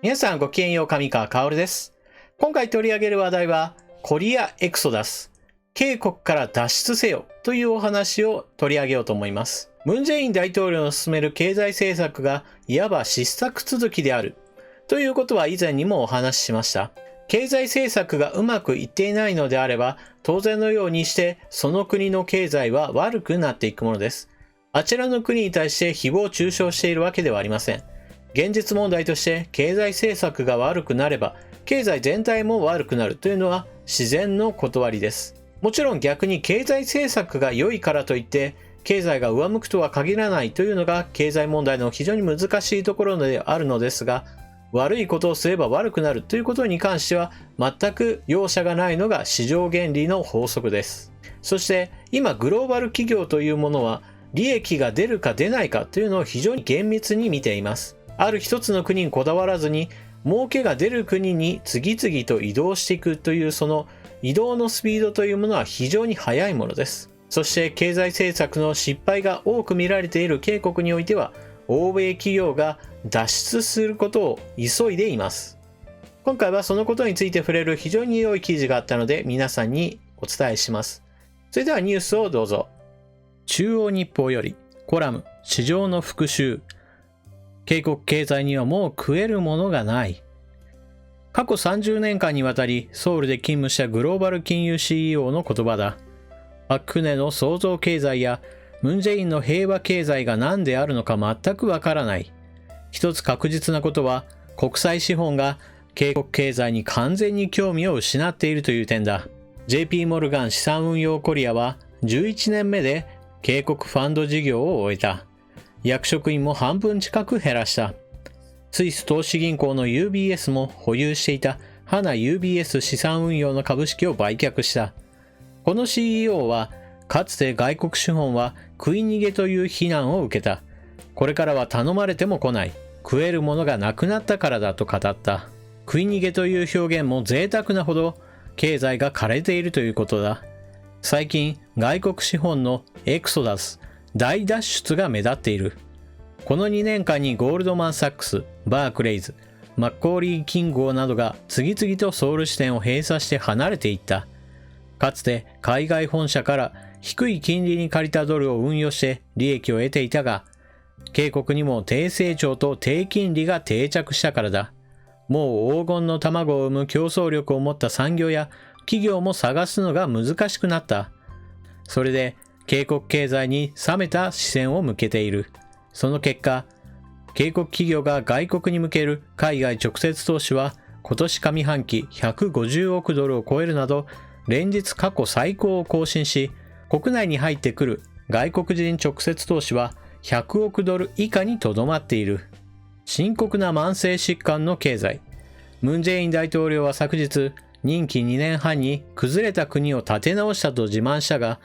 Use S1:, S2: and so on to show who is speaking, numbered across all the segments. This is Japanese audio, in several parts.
S1: 皆さんごきげんよう、上川薫です。今回取り上げる話題は、コリアエクソダス、渓谷から脱出せよというお話を取り上げようと思います。ムン・ジェイン大統領の進める経済政策がいわば失策続きであるということは以前にもお話ししました。経済政策がうまくいっていないのであれば、当然のようにしてその国の経済は悪くなっていくものです。あちらの国に対して誹謗中傷しているわけではありません。現実問題として経済政策が悪くなれば経済全体も悪くなるというのは自然の断りです。もちろん逆に経済政策が良いからといって経済が上向くとは限らないというのが経済問題の非常に難しいところであるのですが、悪いことをすれば悪くなるということに関しては全く容赦がないのが市場原理の法則です。そして今グローバル企業というものは利益が出るか出ないかというのを非常に厳密に見ています。ある一つの国にこだわらずに儲けが出る国に次々と移動していくというその移動のスピードというものは非常に速いものです。そして経済政策の失敗が多く見られている渓谷においては欧米企業が脱出することを急いでいます。今回はそのことについて触れる非常に良い記事があったので皆さんにお伝えします。それではニュースをどうぞ。中央日報よりコラム市場の復讐、渓谷経済にはもう食えるものがない。過去30年間にわたりソウルで勤務したグローバル金融 CEO の言葉だ。パククネの創造経済やムン・ジェインの平和経済が何であるのか全くわからない。一つ確実なことは国際資本が渓谷経済に完全に興味を失っているという点だ。JP モルガン資産運用コリアは11年目で渓谷ファンド事業を終えた。役職員も半分近く減らした。スイス投資銀行の UBS も保有していたハナ UBS 資産運用の株式を売却した。この CEO はかつて外国資本は食い逃げという非難を受けた。これからは頼まれても来ない。食えるものがなくなったからだと語った。食い逃げという表現も贅沢なほど経済が枯れているということだ。最近外国資本のエクソダス、大脱出が目立っている。この2年間にゴールドマン・サックス、バークレイズ、マッコーリー銀行などが次々とソウル支店を閉鎖して離れていった。かつて海外本社から低い金利に借りたドルを運用して利益を得ていたが、渓谷にも低成長と低金利が定着したからだ。もう黄金の卵を生む競争力を持った産業や企業も探すのが難しくなった。それで渓谷経済に冷めた視線を向けている。その結果、渓谷企業が外国に向ける海外直接投資は今年上半期150億ドルを超えるなど連日過去最高を更新し、国内に入ってくる外国人直接投資は100億ドル以下にとどまっている。深刻な慢性疾患の経済。ムン・ジェイン大統領は昨日、任期2年半に崩れた国を立て直したと自慢したが、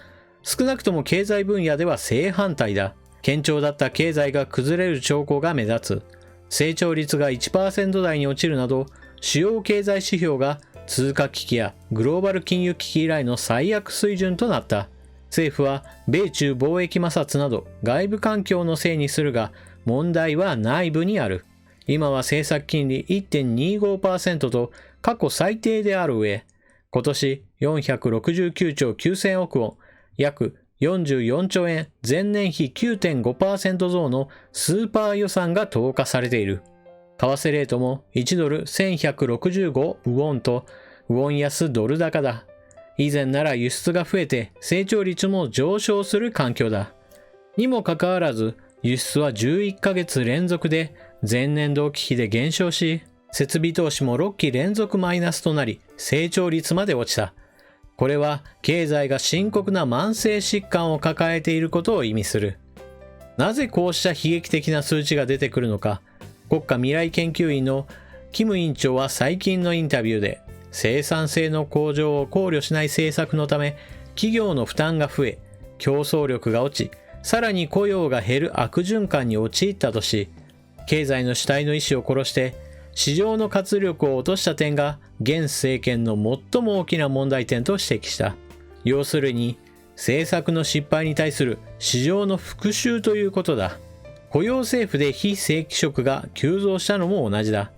S1: 少なくとも経済分野では正反対だ。堅調だった経済が崩れる兆候が目立つ。成長率が 1% 台に落ちるなど、主要経済指標が通貨危機やグローバル金融危機以来の最悪水準となった。政府は米中貿易摩擦など外部環境のせいにするが、問題は内部にある。今は政策金利 1.25% と過去最低である上、今年469兆9000億ウォン、約44兆円、前年比 9.5% 増のスーパー予算が投下されている。為替レートも1ドル1165ウォンとウォン安ドル高だ。以前なら輸出が増えて成長率も上昇する環境だ。にもかかわらず輸出は11ヶ月連続で前年同期比で減少し、設備投資も6期連続マイナスとなり成長率まで落ちた。これは経済が深刻な慢性疾患を抱えていることを意味する。なぜこうした悲劇的な数値が出てくるのか。国家未来研究院のキム院長は最近のインタビューで、生産性の向上を考慮しない政策のため企業の負担が増え、競争力が落ち、さらに雇用が減る悪循環に陥ったとし、経済の主体の意思を殺して市場の活力を落とした点が現政権の最も大きな問題点と指摘した。要するに政策の失敗に対する市場の復讐ということだ。雇用政府で非正規職が急増したのも同じだ。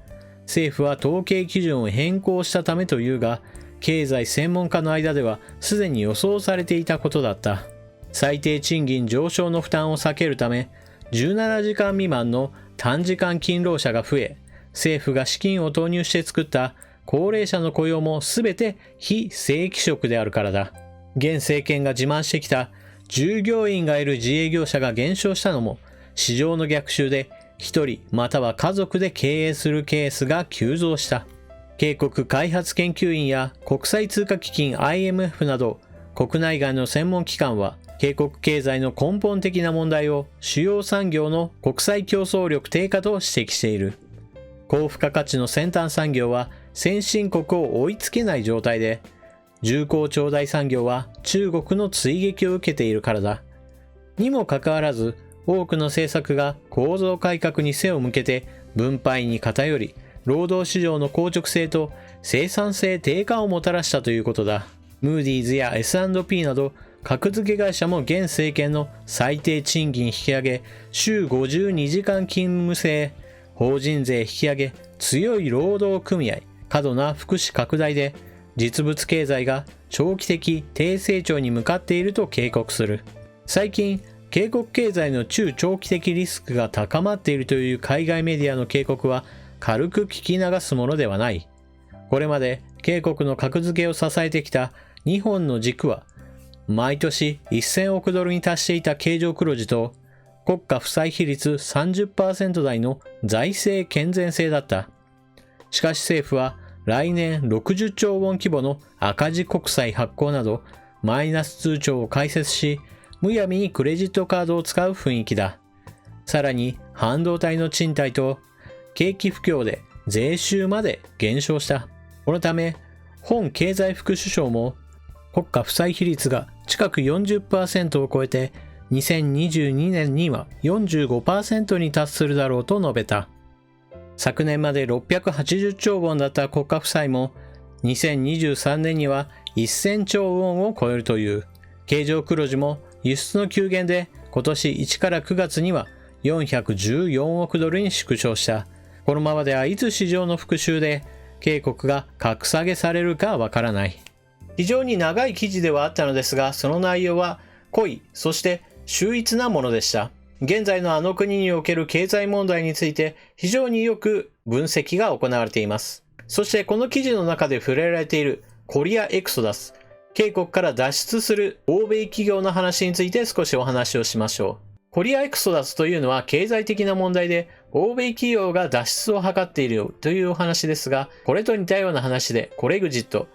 S1: 政府は統計基準を変更したためというが、経済専門家の間ではすでに予想されていたことだった。最低賃金上昇の負担を避けるため、17時間未満の短時間勤労者が増え、政府が資金を投入して作った高齢者の雇用もすべて非正規職であるからだ。現政権が自慢してきた従業員がいる自営業者が減少したのも、市場の逆襲で一人または家族で経営するケースが急増した。警告開発研究院や国際通貨基金 IMF など国内外の専門機関は、警告経済の根本的な問題を主要産業の国際競争力低下と指摘している。高付加価値の先端産業は先進国を追いつけない状態で、重工長大産業は中国の追撃を受けているからだ。にもかかわらず、多くの政策が構造改革に背を向けて分配に偏り、労働市場の硬直性と生産性低下をもたらしたということだ。ムーディーズや S&P など格付け会社も現政権の最低賃金引き上げ、週52時間勤務制、法人税引き上げ、強い労働組合、過度な福祉拡大で実物経済が長期的低成長に向かっていると警告する。最近、警告経済の中長期的リスクが高まっているという海外メディアの警告は軽く聞き流すものではない。これまで警告の格付けを支えてきた2本の軸は、毎年1000億ドルに達していた経常黒字と国家負債比率 30% 台の財政健全性だった。しかし政府は来年60兆ウォン規模の赤字国債発行などマイナス通帳を開設し、むやみにクレジットカードを使う雰囲気だ。さらに半導体の賃貸と景気不況で税収まで減少した。このため本経済副首相も国家負債比率が近く 40% を超えて2022年には 45% に達するだろうと述べた。昨年まで680兆ウォンだった国家負債も2023年には1000兆ウォンを超えるという。経常黒字も輸出の急減で今年1から9月には414億ドルに縮小した。このままではいつ市場の復習で警告が格下げされるかわからない。非常に長い記事ではあったのですが、その内容は濃い、そして秀逸なものでした。現在のあの国における経済問題について非常によく分析が行われています。そしてこの記事の中で触れられているコリアエクソダス、警告から脱出する欧米企業の話について少しお話をしましょう。コリアエクソダスというのは経済的な問題で欧米企業が脱出を図っているというお話ですが、これと似たような話でコレグジット、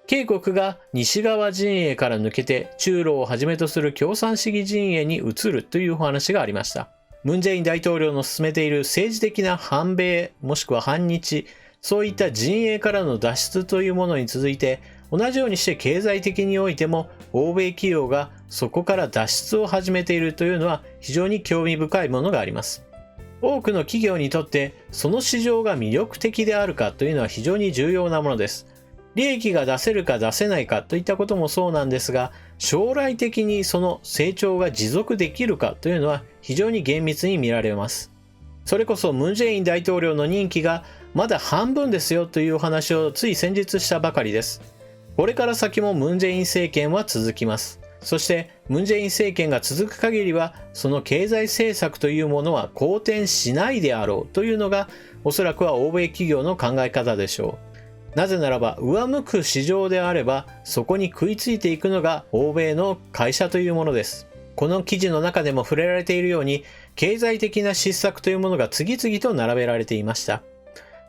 S1: 警告が西側陣営から抜けて中ロをはじめとする共産主義陣営に移るというお話がありました。ムン・ジェイン大統領の進めている政治的な反米もしくは反日、そういった陣営からの脱出というものに続いて、同じようにして経済的においても欧米企業がそこから脱出を始めているというのは非常に興味深いものがあります。多くの企業にとってその市場が魅力的であるかというのは非常に重要なものです。利益が出せるか出せないかといったこともそうなんですが、将来的にその成長が持続できるかというのは非常に厳密に見られます。それこそムン・ジェイン大統領の任期がまだ半分ですよというお話をつい先日したばかりです。これから先もムン・ジェイン政権は続きます。そしてムン・ジェイン政権が続く限りはその経済政策というものは好転しないであろうというのがおそらくは欧米企業の考え方でしょう。なぜならば上向く市場であればそこに食いついていくのが欧米の会社というものです。この記事の中でも触れられているように経済的な失策というものが次々と並べられていました。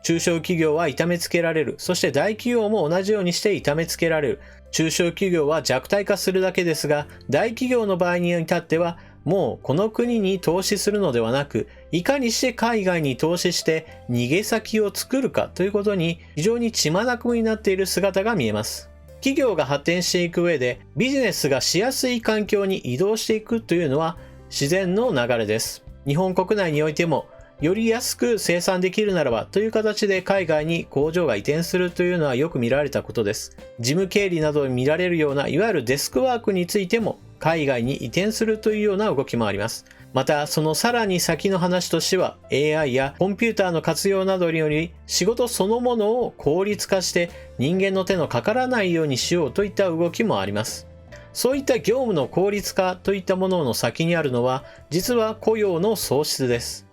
S1: 中小企業は痛めつけられる。そして大企業も同じようにして痛めつけられる。中小企業は弱体化するだけですが、大企業の場合に至ってはもうこの国に投資するのではなく、いかにして海外に投資して逃げ先を作るかということに非常に血眼になっている姿が見えます。企業が発展していく上でビジネスがしやすい環境に移動していくというのは自然の流れです。日本国内においてもより安く生産できるならばという形で海外に工場が移転するというのはよく見られたことです。事務経理などに見られるようないわゆるデスクワークについても海外に移転するというような動きもあります。また、そのさらに先の話としては、AI やコンピューターの活用などにより、仕事そのものを効率化して人間の手のかからないようにしようといった動きもあります。そういった業務の効率化といったものの先にあるのは、実は雇用の創出です。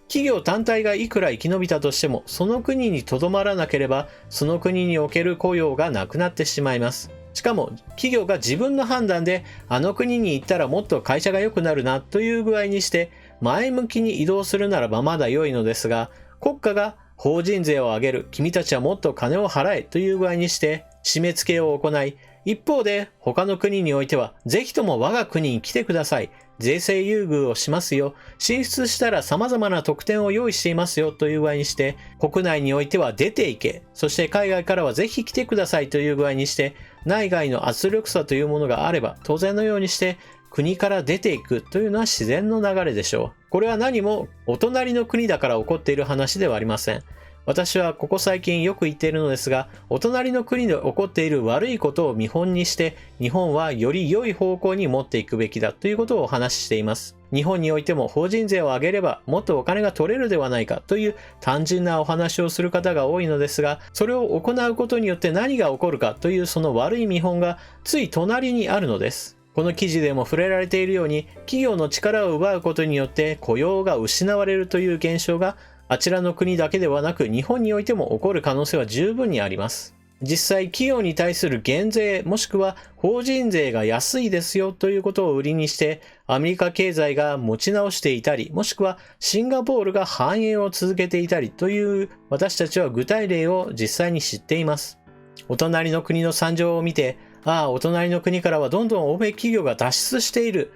S1: 企業単体がいくら生き延びたとしても、その国にとどまらなければ、その国における雇用がなくなってしまいます。しかも、企業が自分の判断で、あの国に行ったらもっと会社が良くなるなという具合にして、前向きに移動するならばまだ良いのですが、国家が法人税を上げる、君たちはもっと金を払えという具合にして、締め付けを行い、一方で他の国においては、ぜひとも我が国に来てください。税制優遇をしますよ。進出したら様々な特典を用意していますよという具合にして、国内においては出ていけ。そして海外からはぜひ来てくださいという具合にして、内外の圧力差というものがあれば、当然のようにして国から出ていくというのは自然の流れでしょう。これは何もお隣の国だから起こっている話ではありません。私はここ最近よく言っているのですが、お隣の国で起こっている悪いことを見本にして、日本はより良い方向に持っていくべきだということをお話ししています。日本においても法人税を上げればもっとお金が取れるではないかという単純なお話をする方が多いのですが、それを行うことによって何が起こるかというその悪い見本がつい隣にあるのです。この記事でも触れられているように、企業の力を奪うことによって雇用が失われるという現象があちらの国だけではなく日本においても起こる可能性は十分にあります。実際企業に対する減税もしくは法人税が安いですよということを売りにしてアメリカ経済が持ち直していたりもしくはシンガポールが繁栄を続けていたりという私たちは具体例を実際に知っています。お隣の国の惨状を見て、ああお隣の国からはどんどん欧米企業が脱出している。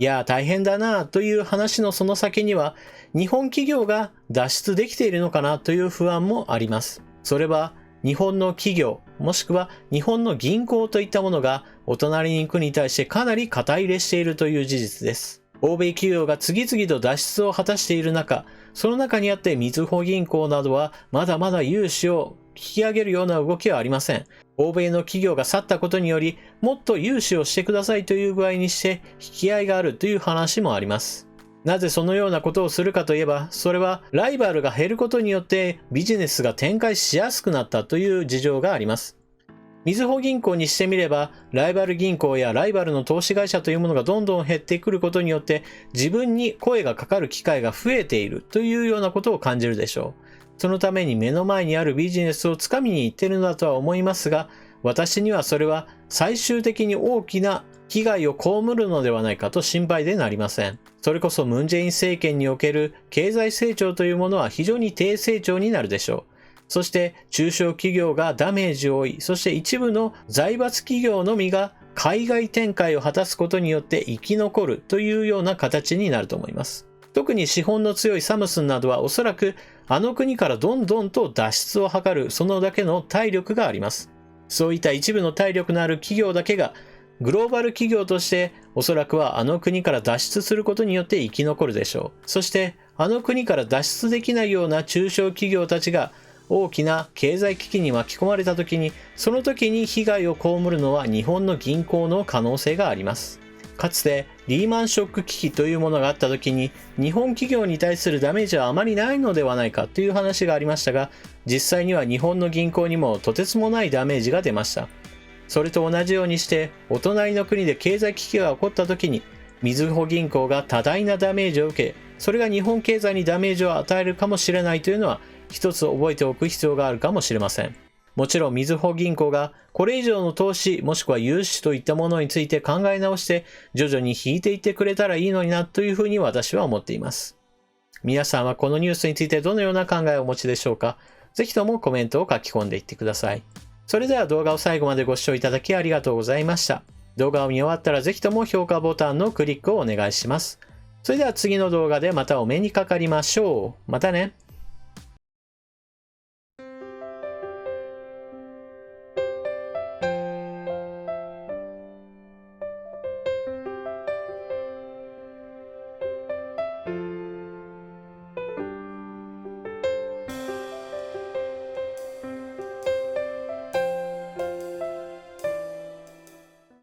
S1: いや大変だなという話のその先には日本企業が脱出できているのかなという不安もあります。それは日本の企業もしくは日本の銀行といったものがお隣に国に対してかなり肩入れしているという事実です。欧米企業が次々と脱出を果たしている中、その中にあってみずほ銀行などはまだまだ融資を引き上げるような動きはありません。欧米の企業が去ったことにより、もっと融資をしてくださいという具合にして引き合いがあるという話もあります。なぜそのようなことをするかといえば、それはライバルが減ることによってビジネスが展開しやすくなったという事情があります。みずほ銀行にしてみれば、ライバル銀行やライバルの投資会社というものがどんどん減ってくることによって、自分に声がかかる機会が増えているというようなことを感じるでしょう。そのために目の前にあるビジネスをつかみに行っているのだとは思いますが、私にはそれは最終的に大きな被害を被るのではないかと心配でなりません。それこそムン・ジェイン政権における経済成長というものは非常に低成長になるでしょう。そして中小企業がダメージを負い、そして一部の財閥企業のみが海外展開を果たすことによって生き残るというような形になると思います。特に資本の強いサムスンなどはおそらくあの国からどんどんと脱出を図るそのだけの体力があります。そういった一部の体力のある企業だけがグローバル企業としておそらくはあの国から脱出することによって生き残るでしょう。そしてあの国から脱出できないような中小企業たちが大きな経済危機に巻き込まれた時に、その時に被害を被るのは日本の銀行の可能性があります。かつてリーマンショック危機というものがあった時に日本企業に対するダメージはあまりないのではないかという話がありましたが、実際には日本の銀行にもとてつもないダメージが出ました。それと同じようにしてお隣の国で経済危機が起こった時にみずほ銀行が多大なダメージを受け、それが日本経済にダメージを与えるかもしれないというのは一つ覚えておく必要があるかもしれません。もちろんみずほ銀行がこれ以上の投資もしくは融資といったものについて考え直して徐々に引いていってくれたらいいのになというふうに私は思っています。皆さんはこのニュースについてどのような考えをお持ちでしょうか。ぜひともコメントを書き込んでいってください。それでは動画を最後までご視聴いただきありがとうございました。動画を見終わったらぜひとも評価ボタンのクリックをお願いします。それでは次の動画でまたお目にかかりましょう。またね。